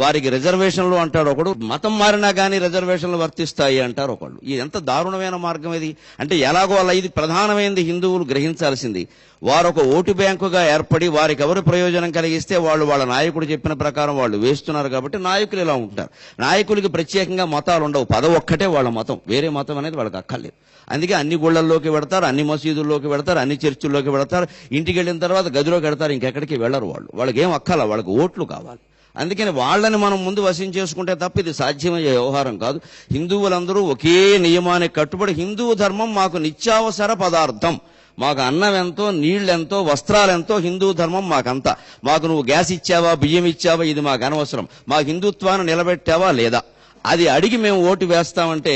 వారికి రిజర్వేషన్లు అంటాడు ఒకడు, మతం మారినా కానీ రిజర్వేషన్లు వర్తిస్తాయి అంటారు ఒకళ్ళు. ఇది ఎంత దారుణమైన మార్గం ఇది. అంటే ఎలాగో అలా ఇది ప్రధానమైనది హిందువులు గ్రహించాల్సింది. వారు ఒక ఓటు బ్యాంకుగా ఏర్పడి వారికి ఎవరు ప్రయోజనం కలిగిస్తే వాళ్ళు వాళ్ళ నాయకుడు చెప్పిన ప్రకారం వాళ్ళు వేస్తున్నారు. కాబట్టి నాయకులు ఇలా ఉంటారు. నాయకులకి ప్రత్యేకంగా మతాలు ఉండవు, పదవి ఒక్కటే వాళ్ళ మతం, వేరే మతం అనేది వాళ్ళకి అక్కర్లేదు. అందుకే అన్ని గుళ్లల్లోకి వెడతారు, అన్ని మసీదుల్లోకి వెడతారు, అన్ని చర్చిల్లోకి వెడతారు. ఇంటికి వెళ్ళిన తర్వాత గదిలోకి వెడతారు, ఇంకెక్కడికి వెళ్ళరు. వాళ్ళకి ఏం అక్కల, వాళ్ళకి ఓట్లు కావాలి. అందుకని వాళ్ళని మనం ముందు వశం చేసుకుంటే తప్ప ఇది సాధ్యమయ్యే వ్యవహారం కాదు. హిందువులందరూ ఒకే నియమానికి కట్టుబడి, హిందూ ధర్మం మాకు నిత్యావసర పదార్థం, మాకు అన్నం ఎంతో, నీళ్ళెంతో, వస్త్రాలెంతో హిందూ ధర్మం మాకంతా. మాకు నువ్వు గ్యాస్ ఇచ్చావా, బియ్యం ఇచ్చావా, ఇది మాకు అనవసరం. మా హిందుత్వాన్ని నిలబెట్టావా లేదా, అది అడిగి మేము ఓటు వేస్తామంటే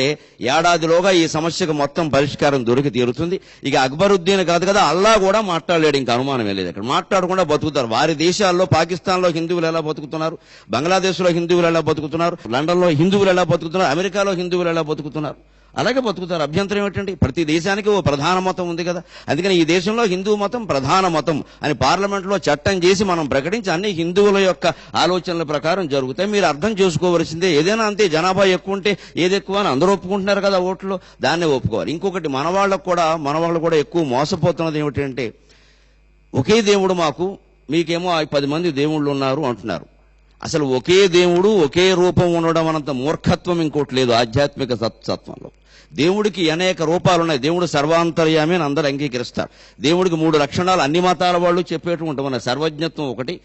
ఏడాదిలోగా ఈ సమస్యకు మొత్తం పరిష్కారం దొరికి తీరుతుంది. ఇక అక్బరుద్దీన్ కాదు కదా, అల్లా కూడా మాట్లాడలేడు, ఇంకా అనుమానమే లేదు. ఇక్కడ మాట్లాడకుండా బతుకుతారు. వారి దేశాల్లో, పాకిస్తాన్లో హిందువులు ఎలా బతుకుతున్నారు, బంగ్లాదేశ్లో హిందువులు ఎలా బతుకుతున్నారు, లండన్లో హిందువులు ఎలా బతుకుతున్నారు, అమెరికాలో హిందువులు ఎలా బతుకుతున్నారు, అలాగే బతుకుతారు. అభ్యంతరం ఏమిటండి? ప్రతి దేశానికి ఓ ప్రధాన మతం ఉంది కదా. అందుకని ఈ దేశంలో హిందూ మతం ప్రధాన మతం అని పార్లమెంట్లో చట్టం చేసి మనం ప్రకటించి అన్ని హిందువుల యొక్క ఆలోచనల ప్రకారం జరుగుతాయి. మీరు అర్థం చేసుకోవలసిందే, ఏదైనా అంతే, జనాభా ఎక్కువ ఉంటే ఏది ఎక్కువ అని అందరూ ఒప్పుకుంటున్నారు కదా ఓట్లు, దాన్నే ఒప్పుకోవాలి. ఇంకొకటి మన వాళ్ళు కూడా ఎక్కువ మోసపోతున్నది ఏమిటంటే, ఒకే దేవుడు మాకు, మీకేమో 10 మంది దేవుళ్ళు ఉన్నారు అంటున్నారు. అసలు ఒకే దేవుడు ఒకే రూపం ఉండడం అనంత మూర్ఖత్వం ఇంకోటి లేదు ఆధ్యాత్మిక సత్వంలో. దేవుడికి అనేక రూపాలు ఉన్నాయి. దేవుడు సర్వాంతర్యామి అని అందరూ అంగీకరిస్తారు. దేవుడికి 3 లక్షణాలు అన్ని మతాల వాళ్ళు చెప్పేటువంటి ఉన్నాయి. సర్వజ్ఞత్వం ఒకటి,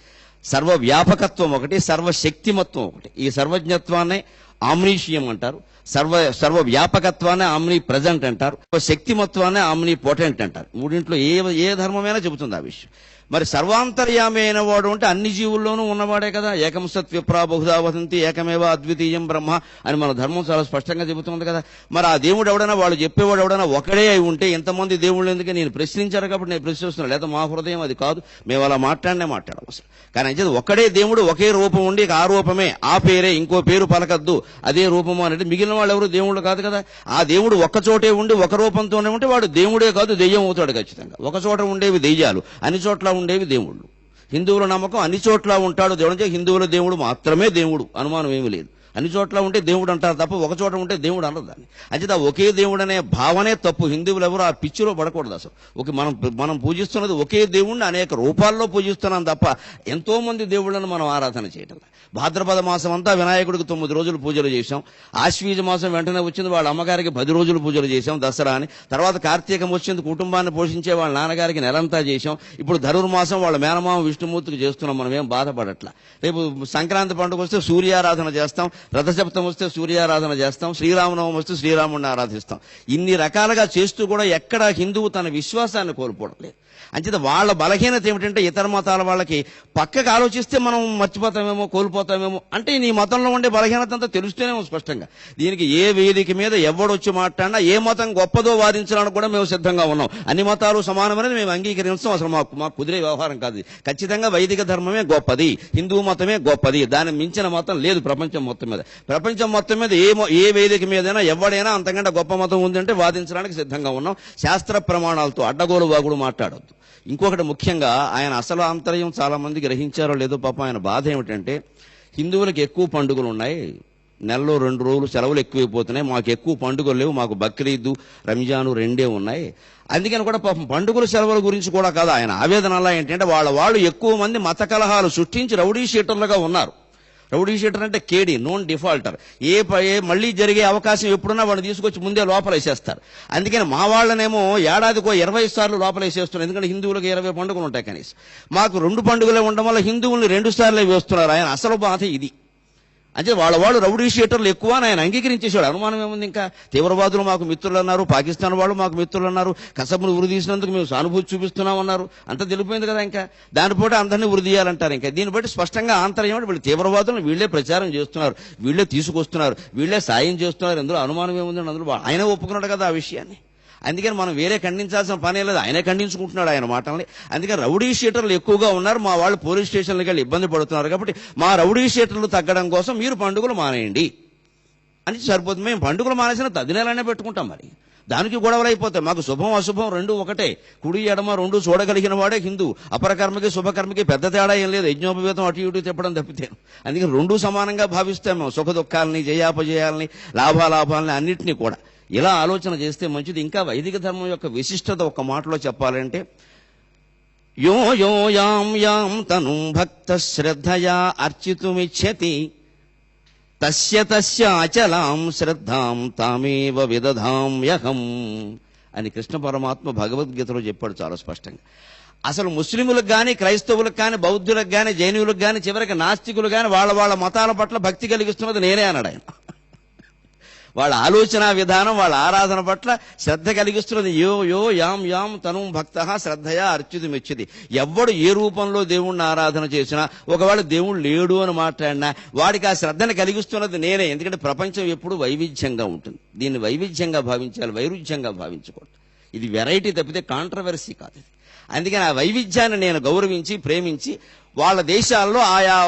సర్వవ్యాపకత్వం ఒకటి, సర్వశక్తిమత్వం ఒకటి. ఈ సర్వజ్ఞత్వాన్ని ఆమ్నీషియం అంటారు, సర్వవ్యాపకత్వాన్ని ఆమ్ని ప్రజెంట్ అంటారు, శక్తిమత్వాన్ని ఆమ్ని పొటెంట్ అంటారు. మూడింట్లో ఏ ధర్మమైనా చెబుతుంది ఆ విషయం. మరి సర్వాంతర్యామి అయిన వాడు అంటే అన్ని జీవుల్లోనూ ఉన్నవాడే కదా. ఏకం సత్ విప్రా బహుధా వదంతి ఏకమేవ అద్వితీయం బ్రహ్మ అని మన ధర్మం చాలా స్పష్టంగా చెబుతుంది కదా. మరి ఆ దేవుడు ఎవడైనా, వాళ్ళు చెప్పేవాడు ఎవడైనా ఒకడే అయి ఉంటే ఎంతమంది దేవుళ్ళు ఎందుకు? నేను ప్రశ్నించారు కాబట్టి నేను ప్రశ్నిస్తున్నాను, లేదా మా హృదయం అది కాదు, మేము అలా మాట్లాడడం అసలు. కానీ అంటే ఒక్కడే దేవుడు, ఒకే రూపం ఉండి ఆ రూపమే, ఆ పేరే, ఇంకో పేరు పలకద్దు, అదే రూపము అనేది మిగిలిన వాళ్ళు ఎవరు దేవుళ్ళు కాదు కదా. ఆ దేవుడు ఒక్క చోటే ఉండి ఒక రూపంతోనే ఉంటే వాడు దేవుడే కాదు, దెయ్యం అవుతాడు ఖచ్చితంగా. ఒక చోట ఉండేవి దెయ్యాలు, అన్ని చోట్ల ఉండేవి దేవుళ్ళు. హిందువుల నమ్మకం అన్ని చోట్ల ఉంటాడు దేవుడు, హిందువుల దేవుడు మాత్రమే దేవుడు, అనుమానం ఏమీ లేదు. అన్ని చోట్ల ఉంటే దేవుడు అంటారు తప్ప ఒక చోట ఉంటే దేవుడు అనరు దాన్ని. అంటే ఒకే దేవుడు అనే భావనే తప్పు. హిందువులు ఎవరు ఆ పిచ్చిలో పడకూడదు అసలు. మనం పూజిస్తున్నది ఒకే దేవుణ్ణి అనేక రూపాల్లో పూజిస్తున్నాం తప్ప ఎంతో మంది దేవుళ్ళను మనం ఆరాధన చేయటం. భాద్రపద మాసం అంతా వినాయకుడికి 9 రోజులు పూజలు చేశాం. ఆశ్వీజ మాసం వెంటనే వచ్చింది, వాళ్ళ అమ్మగారికి 10 రోజులు పూజలు చేశాం, దసరా అని. తర్వాత కార్తీకం వచ్చింది, కుటుంబాన్ని పోషించే వాళ్ళ నాన్నగారికి నెలంతా చేశాం. ఇప్పుడు ధనుర్మాసం వాళ్ళ మేనమామ విష్ణుమూర్తికి చేస్తున్నాం, మనం ఏం బాధపడట్లా. రేపు సంక్రాంతి పండుగ వస్తే సూర్యారాధన చేస్తాం, రథసప్తం వస్తే సూర్యారాధన చేస్తాం, శ్రీరామనవమి వస్తే శ్రీరాముడిని ఆరాధిస్తాం. ఇన్ని రకాలుగా చేస్తూ కూడా ఎక్కడ హిందువు తన విశ్వాసాన్ని కోల్పోవడం లేదు. అంచేత వాళ్ళ బలహీనత ఏమిటంటే, ఇతర మతాల వాళ్ళకి పక్కకు ఆలోచిస్తే మనం మర్చిపోతామేమో, కోల్పోతామేమో. అంటే నీ మతంలో ఉండే బలహీనత అంతా తెలుస్తూనేమో స్పష్టంగా. దీనికి ఏ వేదిక మీద ఎవడొచ్చి మాట్లాడినా ఏ మతం గొప్పదో వాదించడానికి కూడా మేము సిద్ధంగా ఉన్నాం. అన్ని మతాలు సమానమనేది మేము అంగీకరించాం. అసలు మాకు కుదిరే వ్యవహారం కాదు. ఖచ్చితంగా వైదిక ధర్మమే గొప్పది, హిందూ మతమే గొప్పది, దాన్ని మించిన మతం లేదు ప్రపంచం మొత్తం మీద. ప్రపంచం మొత్తం మీద ఏ వేదిక మీదైనా ఎవడైనా అంతకంటే గొప్ప మతం ఉందంటే వాదించడానికి సిద్ధంగా ఉన్నాం. శాస్త్ర ప్రమాణాలతో అడ్డగోలు వాగుడు మాట్లాడొద్దు. ఇంకొకటి ముఖ్యంగా, ఆయన అసలు ఆంతర్యం చాలా మంది గ్రహించారో లేదో పాపం, ఆయన బాధ ఏమిటంటే, హిందువులకు ఎక్కువ పండుగలు ఉన్నాయి, నెలలో 2 రోజులు సెలవులు ఎక్కువైపోతున్నాయి, మాకు ఎక్కువ పండుగలు లేవు, మాకు బక్రీదు రంజాను 2 ఉన్నాయి. అందుకని కూడా పాపం పండుగల సెలవుల గురించి కూడా కాదు ఆయన ఆవేదన. అలా ఏంటంటే వాళ్ళు ఎక్కువ మంది మత కలహాలు సృష్టించి రౌడీ షీటర్లుగా ఉన్నారు. రౌడీ షీటర్ అంటే కేడీ, నోన్ డిఫాల్టర్. మళ్ళీ జరిగే అవకాశం ఎప్పుడున్నా వాడిని తీసుకొచ్చి ముందే లోపలేసేస్తారు. అందుకని మా వాళ్ళనేమో ఏడాదికో 20 సార్లు లోపలేసేస్తున్నారు. ఎందుకంటే హిందువులకు 20 పండుగలు ఉంటాయి కనీసం. మాకు 2 పండుగలే ఉండడం వల్ల హిందువుల్ని 2 సార్లే వేస్తున్నారు. ఆయన అసలు బాధ ఇది. అంటే వాళ్ళు రౌడీ షీటర్లు ఎక్కువ అని ఆయన అంగీకరించేశాడు. అనుమానం ఏముంది? ఇంకా తీవ్రవాదులు మాకు మిత్రులు అన్నారు, పాకిస్తాన్ వాళ్ళు మాకు మిత్రులు అన్నారు, కసబును ఉరి తీసినందుకు మేము సానుభూతి చూపిస్తున్నామన్నారు. అంతా తెలిపోయింది కదా. ఇంకా దానిపోతే అందరినీ ఉరి తీయాలంటారు. ఇంకా దీన్ని బట్టి స్పష్టంగా ఆంతర్యం వీళ్ళు తీవ్రవాదులను వీళ్లే ప్రచారం చేస్తున్నారు, వీళ్లే తీసుకొస్తున్నారు, వీళ్లే సాయం చేస్తున్నారు. అందులో అనుమానం ఏముందండి? అందులో ఆయన ఒప్పుకున్నాడు కదా ఆ విషయాన్ని. అందుకని మనం వేరే ఖండించాల్సిన పనే లేదు, ఆయనే ఖండించుకుంటున్నాడు ఆయన మాటల్ని. అందుకని రౌడీ షీటర్లు ఎక్కువగా ఉన్నారు, మా వాళ్ళు పోలీస్ స్టేషన్లకి వెళ్ళి ఇబ్బంది పడుతున్నారు. కాబట్టి మా రౌడీ షీటర్లు తగ్గడం కోసం మీరు పండుగలు మానేయండి అని సరిపోతుంది. మేము పండుగలు మానేసిన 10 నెలలనే పెట్టుకుంటాం. మరి దానికి గొడవలు అయిపోతాయి. మాకు శుభం అశుభం రెండు ఒకటే, కుడి ఎడమ రెండు చూడగలిగిన వాడే హిందూ. అపరకర్మకి శుభకర్మకి పెద్ద తేడా ఏం లేదు, యజ్ఞోపవేతం అటు ఇటు తిప్పడం తప్పితే. అందుకని రెండూ సమానంగా భావిస్తాం మేము, సుఖ దుఃఖాలని, జయాపజయాలని, లాభాలాభాలని అన్నింటినీ కూడా. ఇలా ఆలోచన చేస్తే మంచిది. ఇంకా వైదిక ధర్మం యొక్క విశిష్టత ఒక్క మాటలో చెప్పాలంటే, యో యో యాం యాం తనుం భక్త శ్రద్ధయా అర్చితుమిచ్చతి తస్య తస్య అచలాం శ్రద్ధాం తామేవ విదధామ్యహం అని కృష్ణ పరమాత్మ భగవద్గీతలో చెప్పాడు చాలా స్పష్టంగా. అసలు ముస్లిములకు కానీ, క్రైస్తవులకు కానీ, బౌద్ధులకు కానీ, జైనులకు కానీ, చివరికి నాస్తికులు కానీ వాళ్ళ వాళ్ళ మతాల పట్ల భక్తి కలిగిస్తున్నది నేనే అన్నాడు ఆయన. వాళ్ళ ఆలోచన విధానం, వాళ్ళ ఆరాధన పట్ల శ్రద్ధ కలిగిస్తున్నది యో యో యాం యాం తను భక్త శ్రద్ధయా అర్చితు మెచ్చిది. ఎవ్వడు ఏ రూపంలో దేవుణ్ణి ఆరాధన చేసినా, ఒకవేళ దేవుడు లేడు అని మాట్లాడినా వాడికి ఆ శ్రద్ధను కలిగిస్తున్నది నేనే. ఎందుకంటే ప్రపంచం ఎప్పుడు వైవిధ్యంగా ఉంటుంది. దీన్ని వైవిధ్యంగా భావించాలి, వైరుధ్యంగా భావించకూడదు. ఇది వెరైటీ తప్పితే కాంట్రవర్సీ కాదు ఇది. అందుకని ఆ వైవిధ్యాన్ని నేను గౌరవించి ప్రేమించి వాళ్ళ దేశాల్లో ఆయా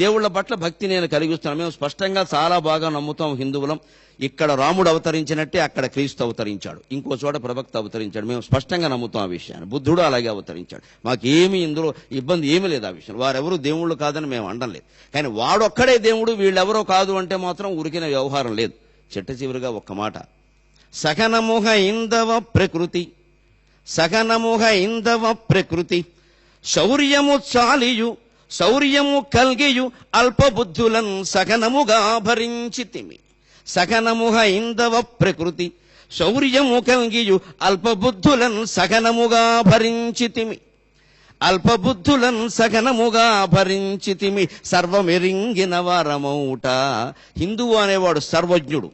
దేవుళ్ల పట్ల భక్తి నేను కలిగిస్తున్నాను. మేము స్పష్టంగా చాలా బాగా నమ్ముతాం హిందువులం. ఇక్కడ రాముడు అవతరించినట్టే అక్కడ క్రీస్తు అవతరించాడు, ఇంకో చోట ప్రవక్త అవతరించాడు. మేము స్పష్టంగా నమ్ముతాం ఆ విషయాన్ని. బుద్ధుడు అలాగే అవతరించాడు. మాకేమీ ఇందులో ఇబ్బంది ఏమీ లేదు ఆ విషయం. వారెవరూ దేవుళ్ళు కాదని మేము అనడం లేదు. కానీ వాడొక్కడే దేవుడు, వీళ్ళెవరో కాదు అంటే మాత్రం ఉరికిన వ్యవహారం లేదు. చిట్ట చివరిగా ఒక్క మాట, సకనముహ ఇందవ ప్రకృతి, సకనముహ ఇందవ ప్రకృతి శౌర్యము చాలియు శౌర్యము కల్గియు అల్పబుద్ధులన్ సకనముగా భరించితిమి. సకనముహ ఇందవ ప్రకృతి శౌర్యము కల్గియు అల్పబుద్ధులన్ సకనముగా భరించితిమి. అల్పబుద్ధులన్ సకనముగా భరించితిమి. సర్వమెరింగిన వారమౌట. హిందువు అనేవాడు సర్వజ్ఞుడు.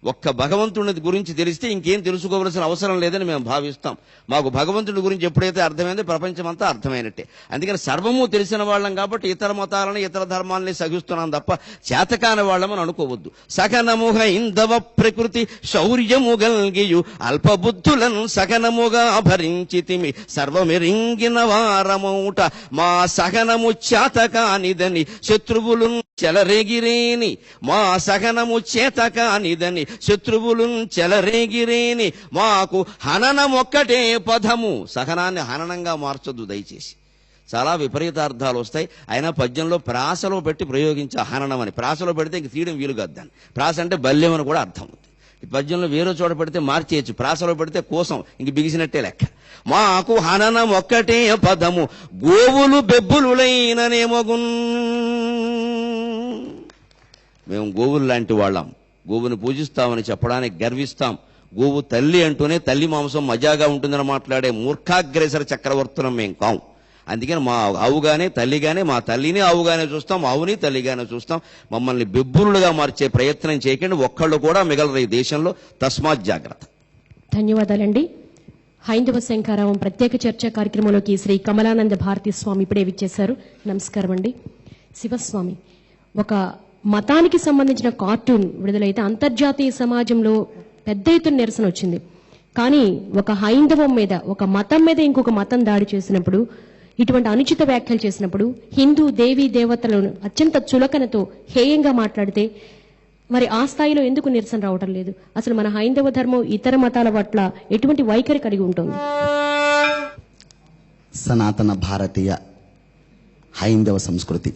ఒక్క భగవంతుడి గురించి తెలిస్తే ఇంకేం తెలుసుకోవలసిన అవసరం లేదని మేము భావిస్తాం. మాకు భగవంతుడి గురించి ఎప్పుడైతే అర్థమైందో ప్రపంచం అంతా అర్థమైనట్టే. అందుకని సర్వము తెలిసిన వాళ్ళం కాబట్టి ఇతర మతాలను, ఇతర ధర్మాలని సహిస్తున్నాం తప్ప చేతకాని వాళ్ళమని అనుకోవద్దు. సకనముగ ఇందవ ప్రకృతి శౌర్యము గల్గియు అల్పబుద్ధులను సకనముగా భరించితిమి. సర్వమెరింగిన వారమౌట. మా సహనము చేతకానిదని శత్రువులు చెలరేగిరేని. మా సహనము చేతకానిదని శత్రువులు చెలరేగిరేని. మాకు హననమొక్కటే పదము. సహనాన్ని హననంగా మార్చొద్దు దయచేసి. చాలా విపరీతార్థాలు వస్తాయి. అయినా పద్యంలో ప్రాసలో పెట్టి ప్రయోగించే హననం అని. ప్రాసలో పెడితే ఇంక తీయడం వీలు కాదు దాన్ని. ప్రాస అంటే బల్యం అని కూడా అర్థం అవుతుంది. ఈ పద్యంలో వేరే చోట పెడితే మార్చేయచ్చు, ప్రాసలో పెడితే కోసం ఇంక బిగిసినట్టే లెక్క. మాకు హననం ఒక్కటే పదము గోవులు బెబ్బులులైననేమగున్. మేము గోవులు లాంటి వాళ్ళం. గోవుని పూజిస్తామని చెప్పడానికి గర్విస్తాం. గోవు తల్లి అంటూనే తల్లి మాంసం మజాగా ఉంటుందని మాట్లాడే మూర్ఖాగ్రేసర చక్రవర్తులం మేం కాం. అందుకని మా ఆవుగానే తల్లిగానే, మా తల్లిని ఆవుగానే చూస్తాం, ఆవుని తల్లిగానే చూస్తాం. మమ్మల్ని బెబ్బులుగా మార్చే ప్రయత్నం చేయకండి. ఒక్కళ్ళు కూడా మిగలరు ఈ దేశంలో. తస్మాత్ జాగ్రత్త. ధన్యవాదాలండి. హైందవ శంఖారావం ప్రత్యేక చర్చా కార్యక్రమంలోకి శ్రీ కమలానంద భారతీ స్వామి ఇప్పుడే విచ్చేశారు. నమస్కారం అండి. శివస్వామి, ఒక మతానికి సంబంధించిన కార్టూన్ విడుదలైతే అంతర్జాతీయ సమాజంలో పెద్ద ఎత్తున నిరసన వచ్చింది. కానీ ఒక హైందవం మీద, ఒక మతం మీద ఇంకొక మతం దాడి చేసినప్పుడు, ఇటువంటి అనుచిత వ్యాఖ్యలు చేసినప్పుడు, హిందూ దేవీ దేవతలను అత్యంత చులకనతో హేయంగా మాట్లాడితే మరి ఆ స్థాయిలో ఎందుకు నిరసన రావటం లేదు? అసలు మన హైందవ ధర్మం ఇతర మతాల పట్ల ఎటువంటి వైఖరి కలిగి ఉంటుంది? సనాతన భారతీయ హైందవ సంస్కృతి,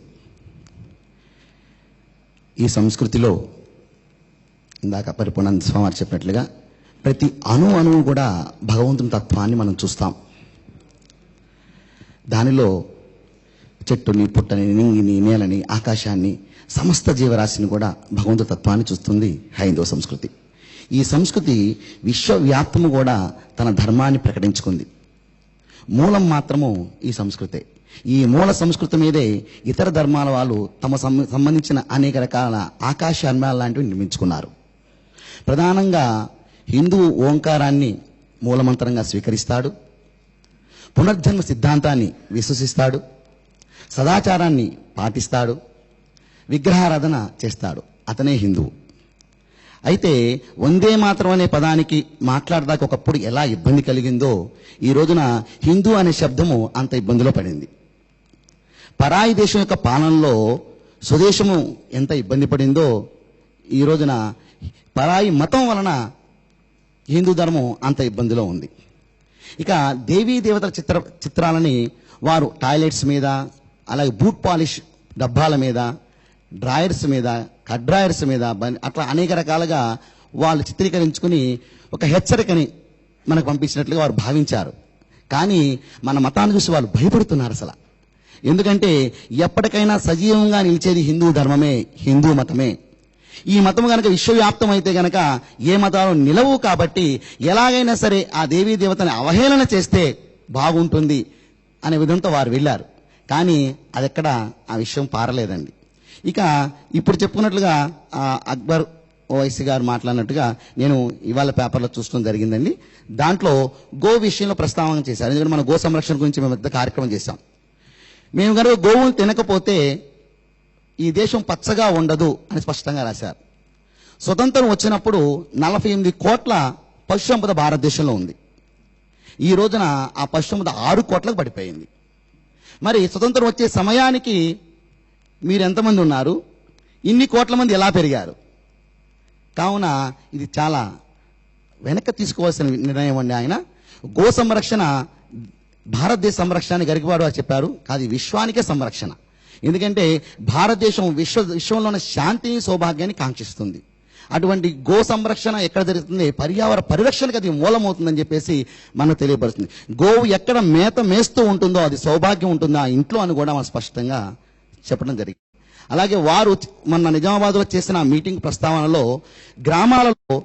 ఈ సంస్కృతిలో ఇందాక పరిపూర్ణానంద స్వామి చెప్పినట్లుగా ప్రతి అణువు కూడా భగవంతుని తత్వాన్ని మనం చూస్తాం. దానిలో చెట్టుని, పుట్టని, నింగిని, నేలని, ఆకాశాన్ని, సమస్త జీవరాశిని కూడా భగవంతు తత్వాన్ని చూస్తుంది హైందవ సంస్కృతి. ఈ సంస్కృతి విశ్వవ్యాప్తము కూడా తన ధర్మాన్ని ప్రకటించుకుంది. మూలం మాత్రము ఈ సంస్కృతే. ఈ మూల సంస్కృతి మీదే ఇతర ధర్మాల వాళ్ళు తమ సంబంధించిన అనేక రకాల ఆకాశ అన్మాల లాంటివి నిర్మించుకున్నారు. ప్రధానంగా హిందువు ఓంకారాన్ని మూలమంత్రంగా స్వీకరిస్తాడు, పునర్జన్మ సిద్ధాంతాన్ని విశ్వసిస్తాడు, సదాచారాన్ని పాటిస్తాడు, విగ్రహారాధన చేస్తాడు. అతనే హిందువు. అయితే వందే మాత్రం అనే పదానికి మాట్లాడదాకా ఒకప్పుడు ఎలా ఇబ్బంది కలిగిందో, ఈ రోజున హిందూ అనే శబ్దము అంత ఇబ్బందిలో పడింది. పరాయి దేశం యొక్క పాలనలో స్వదేశము ఎంత ఇబ్బంది పడిందో, ఈ రోజున పరాయి మతం వలన హిందూ ధర్మం అంత ఇబ్బందిలో ఉంది. ఇక దేవీ దేవతల చిత్రాలని వారు టాయిలెట్స్ మీద, అలాగే బూట్ పాలిష్ డబ్బాల మీద, డ్రాయర్స్ మీద, కడ్రాయర్స్ మీద, అట్లా అనేక రకాలుగా వాళ్ళు చిత్రీకరించుకుని ఒక హెచ్చరికని మనకు పంపించినట్లుగా వారు భావించారు. కానీ మన మతాన్ని చూసి వాళ్ళు భయపడుతున్నారు అసలు. ఎందుకంటే ఎప్పటికైనా సజీవంగా నిలిచేది హిందూ ధర్మమే, హిందూ మతమే. ఈ మతం గనక విశ్వవ్యాప్తం అయితే గనక ఏ మతాలు నిలవు. కాబట్టి ఎలాగైనా సరే ఆ దేవీ దేవతని అవహేళన చేస్తే బాగుంటుంది అనే విధంతో వారు వెళ్ళారు. కానీ అదెక్కడ ఆ విషయం పారలేదండి. ఇక ఇప్పుడు చెప్పుకున్నట్లుగా అక్బర్ ఓవైసీ గారు మాట్లాడినట్టుగా నేను ఇవాళ పేపర్లో చూడడం జరిగిందండి. దాంట్లో గో విషయంలో ప్రస్తావన చేశారు. ఎందుకంటే మన గో సంరక్షణ గురించి మేము పెద్ద కార్యక్రమం చేశాం. మేము కనుక గోవును తినకపోతే ఈ దేశం పచ్చగా ఉండదు అని స్పష్టంగా రాశారు. స్వతంత్రం వచ్చినప్పుడు 48 కోట్ల పశు సంపద భారతదేశంలో ఉంది. ఈ రోజున ఆ పశు సంపద 6 కోట్లకు పడిపోయింది. మరి స్వతంత్రం వచ్చే సమయానికి మీరు ఎంతమంది ఉన్నారు, ఇన్ని కోట్ల మంది ఎలా పెరిగారు? కావున ఇది చాలా వెనక్కి తీసుకోవాల్సిన నిర్ణయం అండి. ఆయన గో సంరక్షణ భారతదేశ సంరక్షణ గరికపాడు వారు చెప్పారు, కాదు విశ్వానికే సంరక్షణ. ఎందుకంటే భారతదేశం విశ్వంలోని శాంతిని సౌభాగ్యాన్ని కాంక్షిస్తుంది. అటువంటి గో సంరక్షణ ఎక్కడ జరుగుతుంది, పర్యావరణ పరిరక్షణకు అది మూలమవుతుందని చెప్పేసి మనకు తెలియపరుస్తుంది. గోవు ఎక్కడ మేత మేస్తూ ఉంటుందో అది సౌభాగ్యం ఉంటుందో ఆ ఇంట్లో అని కూడా మనం స్పష్టంగా చెప్పడం జరిగింది. అలాగే వారు మొన్న నిజామాబాద్లో చేసిన మీటింగ్ ప్రస్తావనలో గ్రామాలలో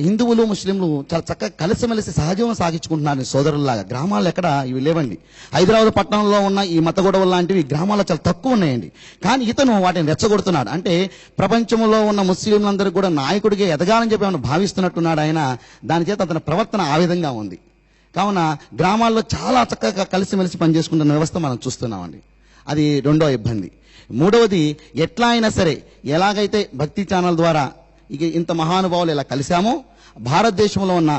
హిందువులు ముస్లింలు చాలా చక్కగా కలిసిమెలిసి సహజీవనం సాగించుకుంటున్నారు సోదరుల్లాగా. గ్రామాల్లో ఎక్కడ ఇవి లేవండి. హైదరాబాద్ పట్టణంలో ఉన్న ఈ మత గొడవలు లాంటివి గ్రామాల్లో చాలా తక్కువ ఉన్నాయండి. కానీ ఇతను వాటిని రెచ్చగొడుతున్నాడు. అంటే ప్రపంచంలో ఉన్న ముస్లింలందరికీ కూడా నాయకుడిగా ఎదగాలని చెప్పి ఏమైనా భావిస్తున్నట్టున్నాడు ఆయన. దాని చేత అతని ప్రవర్తన ఆ విధంగా ఉంది. కావున గ్రామాల్లో చాలా చక్కగా కలిసిమెలిసి పనిచేసుకుంటున్న వ్యవస్థ మనం చూస్తున్నామండి. అది రెండో ఇబ్బంది. మూడవది, ఎట్లా అయినా సరే ఎలాగైతే భక్తి ఛానల్ ద్వారా ఇక ఇంత మహానుభావులు ఇలా కలిశామో, భారతదేశంలో ఉన్న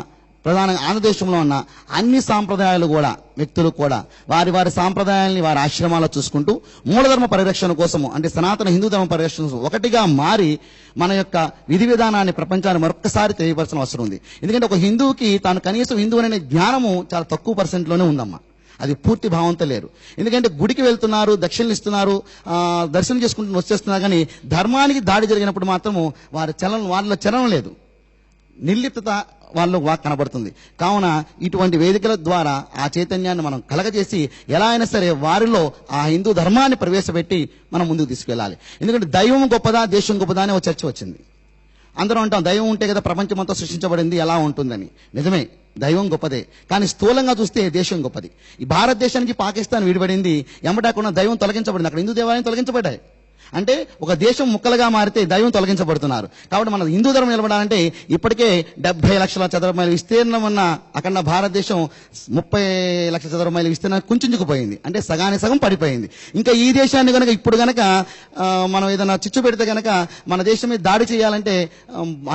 ప్రధానంగా ఆంధ్రదేశంలో ఉన్న అన్ని సాంప్రదాయాలు కూడా వ్యక్తులు కూడా వారి వారి సాంప్రదాయాల్ని వారి ఆశ్రమాల్లో చూసుకుంటూ మూలధర్మ పరిరక్షణ కోసము, అంటే సనాతన హిందూ ధర్మ పరిరక్షణ కోసం ఒకటిగా మారి మన యొక్క విధి విధానాన్ని ప్రపంచాన్ని మరొక్కసారి తెలియపరచిన అవసరం ఉంది. ఎందుకంటే ఒక హిందువుకి తాను కనీసం హిందువు అనే జ్ఞానము చాలా తక్కువ పర్సెంట్లోనే ఉందమ్మా. అది పూర్తి భావంతో లేరు. ఎందుకంటే గుడికి వెళ్తున్నారు, దక్షిణలు ఇస్తున్నారు, దర్శనం చేసుకుంటూ వచ్చేస్తున్నారు. కానీ ధర్మానికి దాడి జరిగినప్పుడు మాత్రము వారిలో చలనం లేదు, నిర్లిప్తత వాళ్ళు కనబడుతుంది. కావున ఇటువంటి వేదికల ద్వారా ఆ చైతన్యాన్ని మనం కలగజేసి ఎలా అయినా సరే వారిలో ఆ హిందూ ధర్మాన్ని ప్రవేశపెట్టి మనం ముందుకు తీసుకెళ్ళాలి. ఎందుకంటే దైవం గొప్పదా దేశం గొప్పదా అనే ఒక చర్చ వచ్చింది. అందరం అంటాం దైవం ఉంటే కదా ప్రపంచం అంతా సృష్టించబడింది, ఎలా ఉంటుందని. నిజమే, దైవం గొప్పదే. కానీ స్థూలంగా చూస్తే దేశం గొప్పది. ఈ భారతదేశానికి పాకిస్తాన్ విడిపడింది, ఎంబటాకుండా దైవం తొలగించబడింది. అక్కడ హిందూ దేవాలయం తొలగించబడ్డాయి. అంటే ఒక దేశం ముక్కలుగా మారితే దైవం తొలగించబడుతున్నారు. కాబట్టి మన హిందూ ధర్మం నిలబడాలంటే ఇప్పటికే 70 లక్షల చదరపు మైలు విస్తీర్ణం ఉన్న అక్కడ భారతదేశం 30 లక్షల చదరపు మైలు విస్తీర్ణం కుంచుకుపోయింది. అంటే సగానికి సగం పడిపోయింది. ఇంకా ఈ దేశాన్ని కనుక ఇప్పుడు కనుక మనం ఏదైనా చిచ్చు పెడితే కనుక మన దేశం మీద దాడి చేయాలంటే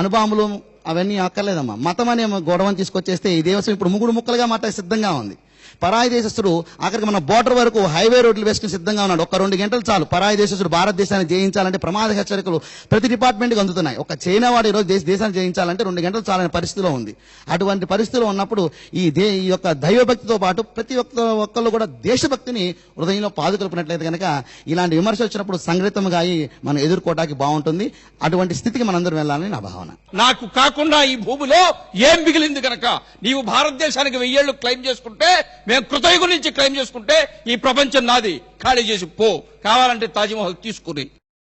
అణుబాంబులు అవన్నీ అక్కర్లేదమ్మా. మతం అనే గొడవని తీసుకొచ్చేస్తే ఈ దేశం ఇప్పుడు 3 ముక్కలుగా మాట సిద్ధంగా ఉంది. పరాయి దేశస్తుడు ఆఖరికి మన బోర్డర్ వరకు హైవే రోడ్లు వేసుకుని సిద్ధంగా ఉన్నాడు. ఒక 2 గంటలు చాలు పరాయి దేశస్తుడు భారతదేశాన్ని జయించాలంటే ప్రమాద హెచ్చరికలు ప్రతి డిపార్ట్మెంట్కి అందుతున్నాయి. ఒక చైనా వాడు ఈరోజు దేశాన్ని జయించాలంటే 2 గంటలు చాలనే పరిస్థితిలో ఉంది. అటువంటి పరిస్థితిలో ఉన్నప్పుడు ఈ యొక్క దైవభక్తితో పాటు ప్రతి ఒక్కళ్ళు కూడా దేశభక్తిని హృదయంలో పాదుకొల్పినట్లయితే కనుక ఇలాంటి విమర్శ వచ్చినప్పుడు సంఘటితంగా మనం ఎదుర్కోవడానికి బాగుంటుంది. అటువంటి స్థితికి మనందరం వెళ్ళాలని నా భావన. నాకు కాకుండా ఈ భూమిలో ఏం మిగిలింది కనుక నీవు భారతదేశానికి 1000 ఏళ్లు క్లెయిమ్ చేసుకుంటే, మేము కృతయుగం నుంచి క్లెయిమ్ చేసుకుంటే ఈ ప్రపంచం నాది, ఖాళీ చేసి పో, కావాలంటే తాజ్మహల్ తీసుకుని